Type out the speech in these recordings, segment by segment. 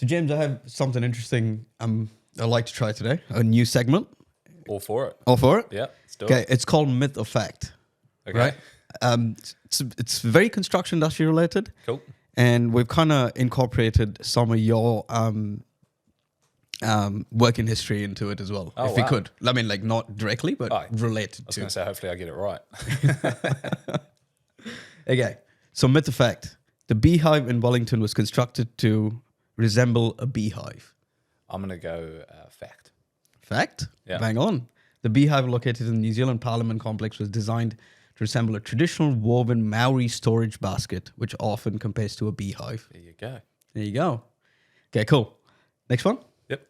So, James, I have something interesting I'd like to try today. A new segment. All for it. All for it? Yeah, let's do Okay, it. it's called Myth or Fact. Okay. Right? It's very construction industry related. Cool. And we've kind of incorporated some of your working history into it as well, Oh, if we wow. could. I mean, like not directly, but Oh, related I was to. going to say, hopefully I get it right. Okay, so myth or fact. The beehive in Wellington was constructed to resemble a beehive. I'm going to go fact. Fact? Yeah. Bang on. The beehive located in the New Zealand Parliament complex was designed to resemble a traditional woven Maori storage basket, which often compares to a beehive. There you go. There you go. Okay, cool. Next one. Yep.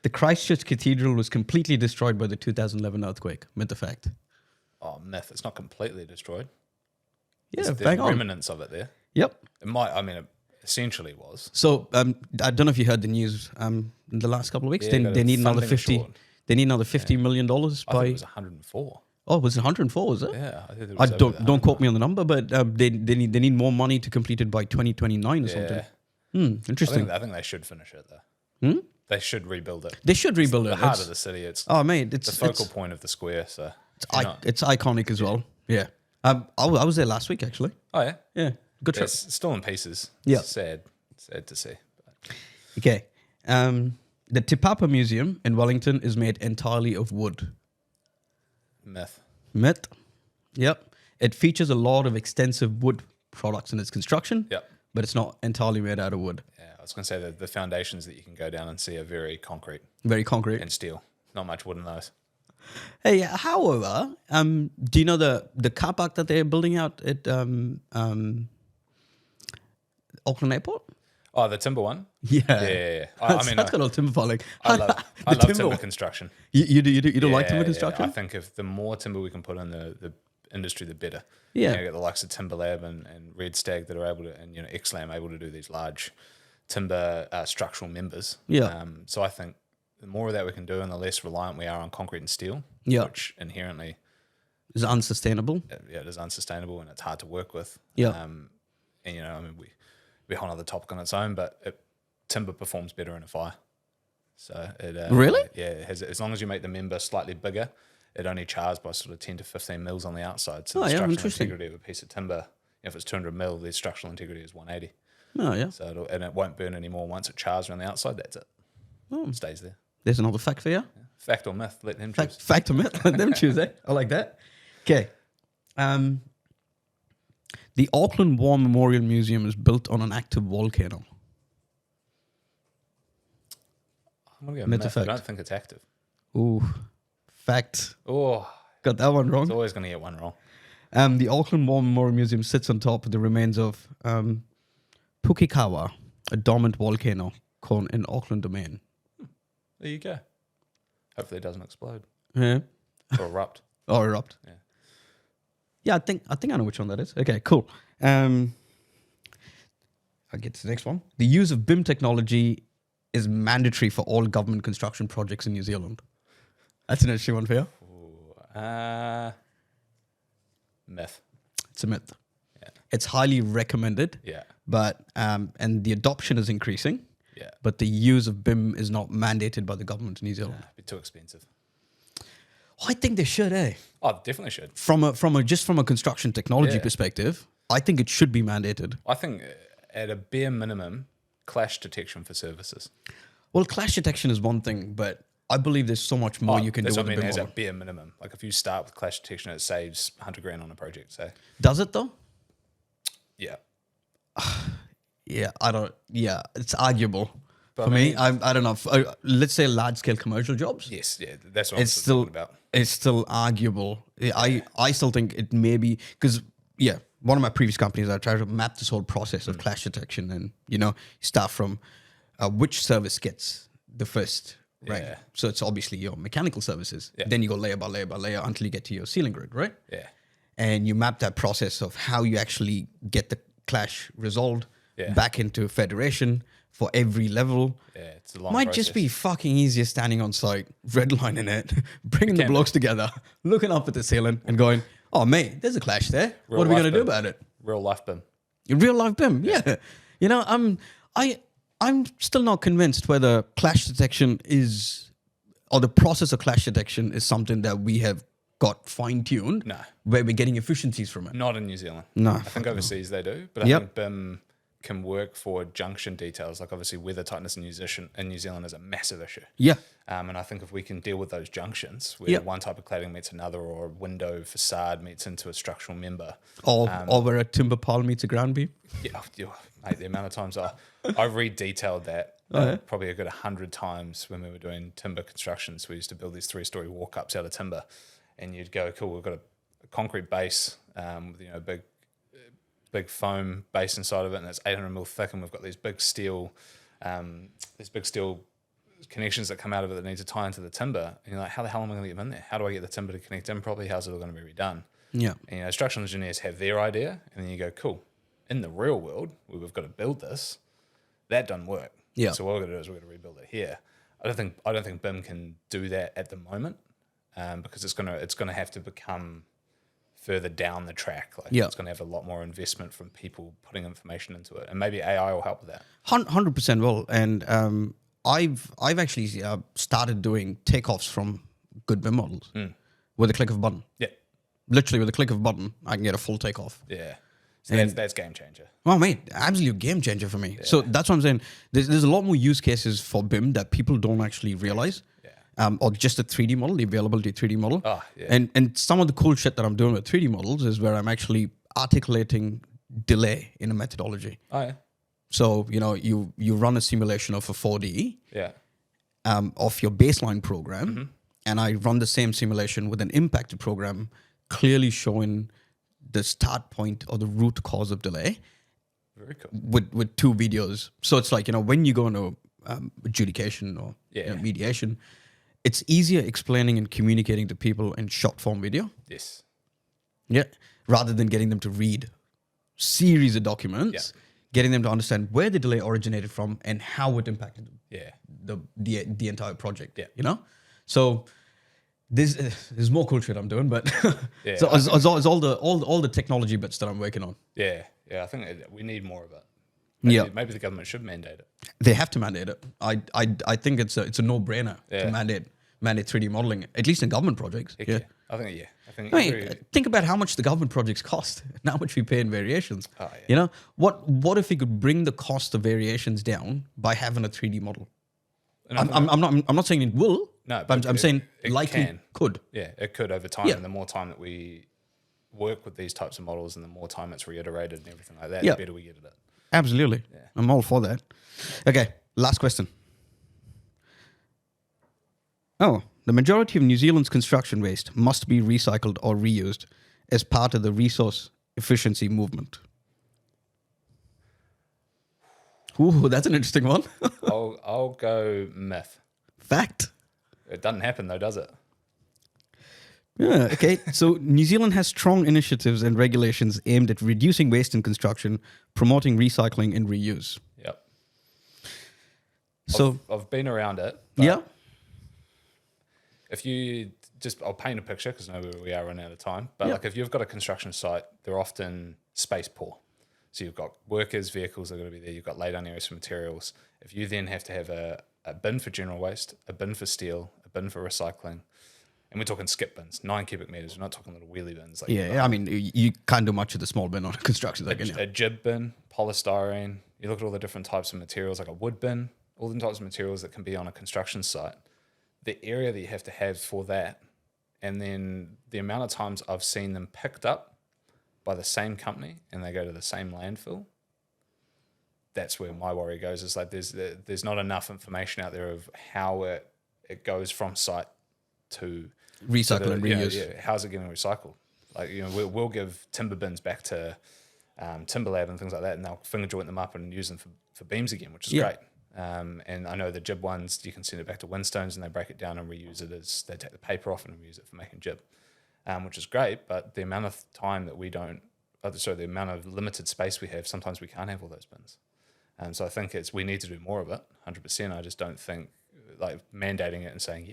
The Christchurch Cathedral was completely destroyed by the 2011 earthquake. Myth or fact? Oh, myth. It's not completely destroyed. Yeah, There's bang on. remnants of it there. Yep. It might, I mean, it essentially was. So I don't know if you heard the news in the last couple of weeks. Yeah, They need another funding 50. short. They need another $50 million I think by. it was 104. Oh, was it 104? Was it? Yeah, I think it I was over don't quote me on the number, but they need more money to complete it by 2029 or something. Yeah. Interesting. I think they should finish it though. They should rebuild it. They should rebuild The it. heart It's- of the city. It's oh, mate, the focal point of the square. So it's iconic as well. Yeah. I was there last week actually. oh yeah, Yeah, good trip. it's still in pieces. Yeah. It's sad to see. But Okay. The Te Papa Museum in Wellington is made entirely of wood. myth. Myth. Yep. It features a lot of extensive wood products in its construction. Yep. But it's not entirely made out of wood. Yeah, I was going to say that the foundations that you can go down and see are very concrete Very concrete. and steel. Not much wood in those. Hey, however, do you know the car park that they're building out at Auckland Airport? Oh, the timber one. Yeah. Yeah. I mean, that's got all timber falling. I love timber construction. You don't like timber Yeah, construction? I think if the more timber we can put in the industry, the better. Yeah. You get the likes of Timber Lab and Red Stag that are able to, and XLAM able to do these large timber structural members. Yeah. So I think the more of that we can do, and the less reliant we are on concrete and steel, Yeah. which inherently, Is it unsustainable? it is unsustainable and it's hard to work with. Yeah. And I mean, we whole other topic on its own, but timber performs better in a fire. So it Really? Yeah, it has, as long as you make the member slightly bigger, it only chars by sort of 10 to 15 mils on the outside. So Oh, the yeah, structural interesting. integrity of a piece of timber, if it's 200 mil, the structural integrity is 180. Oh, yeah. So it won't burn anymore once it chars around the outside. That's it. It stays there. There's another fact for you. Fact or myth? Let them choose. Fact or myth? Let them choose, eh? I like that. Okay. The Auckland War Memorial Museum is built on an active volcano. I'm gonna go Myth or myth. I fact? don't think it's active. Ooh, fact. Oh, Got that one it's wrong. always gonna get one wrong. The Auckland War Memorial Museum sits on top of the remains of Pukekawa, a dormant volcano called in Auckland Domain. There you go. Hopefully it doesn't explode Yeah. or erupt. Or erupt. Yeah. Yeah, I think I know which one that is. Okay, cool. I'll get to the next one. The use of BIM technology is mandatory for all government construction projects in New Zealand. That's an interesting one for you. Myth. It's a myth. Yeah. It's highly recommended, Yeah. but and the adoption is increasing, Yeah. but the use of BIM is not mandated by the government in New Zealand. It'd be too expensive. I think they should, eh? Oh, definitely should. From a construction technology Yeah. perspective, I think it should be mandated. I think at a bare minimum, clash detection for services. Well, clash detection is one thing, but I believe there's so much more you can do That's with what I a mean BIM as a model. bare minimum. Like if you start with clash detection, it saves 100 grand on a project. So Does it though? yeah. Yeah, I don't. Yeah, it's arguable But for I me. mean- I don't know. Let's say large scale commercial jobs. Yes. Yeah. That's what It's I'm still talking about. it's still arguable. I still think it may be because one of my previous companies I tried to map this whole process of clash detection and start from which service gets the first rank. Yeah. So it's obviously your mechanical services. Yeah. Then you go layer by layer by layer until you get to your ceiling grid, right? Yeah. And you map that process of how you actually get the clash resolved Yeah. back into federation for every level. Yeah. It's a long Might process. just be fucking easier standing on site, redlining it, bringing the blocks together, looking up at the ceiling and going, oh, mate, there's a clash there. Real What are we life going to do BIM. about it? real life BIM. In real life BIM, yeah. I'm still not convinced whether clash detection is, or the process of clash detection is something that we have got fine tuned. No. Where we're getting efficiencies from it. Not in New Zealand. No, I think overseas they do, but I Yep. think BIM can work for junction details. Like obviously weather tightness in New Zealand is a massive issue. Yeah. And I think if we can deal with those junctions where Yep. one type of cladding meets another, or a window facade meets into a structural member. Or where a timber pile meets a ground beam. Yeah, mate, the amount of times I re-detailed that probably a good 100 times when we were doing timber constructions. We used to build these 3-story walk-ups out of timber, and you'd go, cool, we've got a concrete base, with, big foam base inside of it, and it's 800 mil thick, and we've got these big steel connections that come out of it that need to tie into the timber. And you're like, how the hell am I going to get them in there? How do I get the timber to connect in properly? How's it all going to be redone? Yeah. And structural engineers have their idea, and then you go, cool. In the real world, where we've got to build this, that doesn't work. Yeah. So what we're going to do is we're going to rebuild it here. I don't think BIM can do that at the moment, because it's gonna have to become further down the track. Like Yeah. it's going to have a lot more investment from people putting information into it, and maybe AI will help with that. 100% will. And I've actually started doing takeoffs from good BIM models with a click of a button. Yeah, Literally with a click of a button, I can get a full takeoff. yeah. So that's game changer. Oh, mate, absolute game changer for me. So that's what I'm saying. There's a lot more use cases for BIM that people don't actually realize. Or just a 3D model, the availability 3D model. Oh, yeah. And some of the cool shit that I'm doing with 3D models is where I'm actually articulating delay in a methodology. Oh yeah, So, you run a simulation of a 4D yeah, of your baseline program, and I run the same simulation with an impacted program, clearly showing the start point or the root cause of delay very cool. with 2 videos. So it's like, when you go into adjudication or mediation, it's easier explaining and communicating to people in short form video. Yes, Yeah. Rather than getting them to read series of documents, getting them to understand where the delay originated from and how it impacted yeah, the entire project. Yeah. So there's more cool shit I'm doing, but Yeah, so it's all the technology bits that I'm working on. yeah. I think we need more of it. Yeah. Maybe the government should mandate it. They have to mandate it. I think it's a no-brainer to mandate 3D modeling, at least in government projects. Heck Yeah. I think I mean, think about how much the government projects cost and how much we pay in variations. What if we could bring the cost of variations down by having a 3D model? I'm not saying it will. No, but I'm saying it likely can. could. Yeah, it could over time. Yeah. And the more time that we work with these types of models, and the more time it's reiterated and everything like that, Yeah. the better we get at it. Absolutely. I'm all for that. Okay, last question. Oh, the majority of New Zealand's construction waste must be recycled or reused as part of the resource efficiency movement. Ooh, that's an interesting one. I'll go myth. Fact. It doesn't happen though, does it? Yeah, okay. So New Zealand has strong initiatives and regulations aimed at reducing waste in construction, promoting recycling and reuse. Yep. So I've been around it. But yeah, if you I'll paint a picture because I know we are running out of time. But Yeah. like if you've got a construction site, they're often space poor. So you've got workers, vehicles that are going to be there. You've got lay down areas for materials. If you then have to have a bin for general waste, a bin for steel, a bin for recycling, and we're talking skip bins, 9 cubic meters. We're not talking little wheelie bins. Like yeah. I mean, you can't do much of the small bin on a construction site. a jib bin, polystyrene. You look at all the different types of materials, like a wood bin, all the types of materials that can be on a construction site. The area that you have to have for that, and then the amount of times I've seen them picked up by the same company and they go to the same landfill. That's where my worry goes. Is like there's not enough information out there of how it goes from site to Recycle and reuse. Yeah, how's it getting recycled? Like we'll give timber bins back to Timberlab and things like that, and they'll finger joint them up and use them for beams again, which is great. And I know the jib ones, you can send it back to Windstones and they break it down and reuse it as they take the paper off and reuse it for making jib, which is great. But the amount of time that the amount of limited space we have, sometimes we can't have all those bins. And so I think we need to do more of it, 100%. I just don't think like mandating it and saying,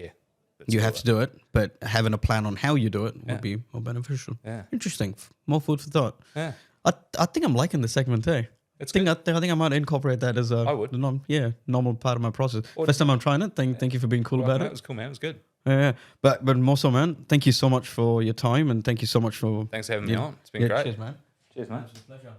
You have to do it, but having a plan on how you do it would be more beneficial. Yeah. Interesting. More food for thought. Yeah. I think I'm liking the segment, hey? It's I think I might incorporate that as a I would. normal part of my process. First time I'm trying it. Thank you for being cool about It it. was cool, man. It was good. Yeah, but more so, man. Thank you so much for your time, and thank you so much for Thanks for having me on. It's been great. Cheers, man. Cheers, mate. Pleasure.